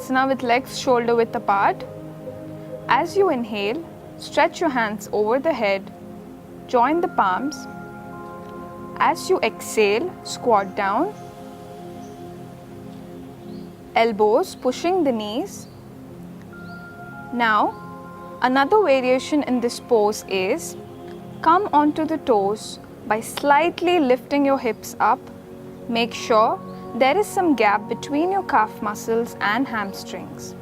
Malasana with legs shoulder width apart. As you inhale, stretch your hands over the head, join the palms. As you exhale, squat down. Elbows pushing the knees. Now, another variation in this pose is come onto the toes by slightly lifting your hips up. Make sure there is some gap between your calf muscles and hamstrings.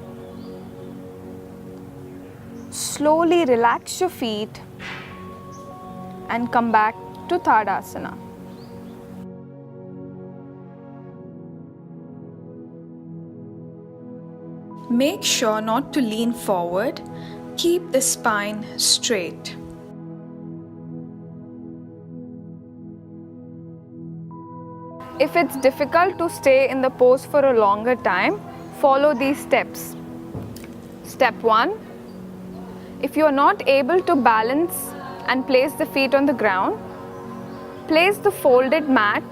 Slowly relax your feet and come back to Tadasana. Make sure not to lean forward. Keep the spine straight. If it's difficult to stay in the pose for a longer time, follow these steps. Step 1. If you are not able to balance and place the feet on the ground, place the folded mat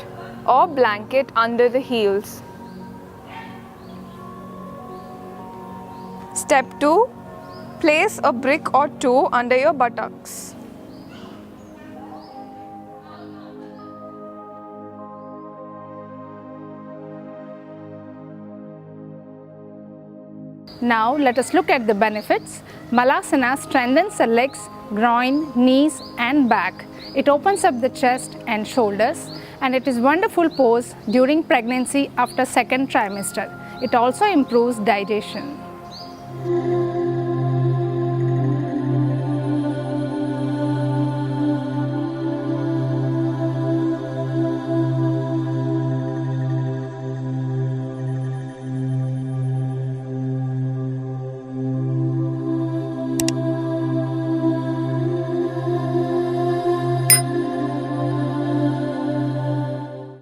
or blanket under the heels. Step 2. Place a brick or two under your buttocks. Now let us look at the benefits. Malasana strengthens the legs, groin, knees and back. It opens up the chest and shoulders, and it is a wonderful pose during pregnancy after second trimester. It also improves digestion.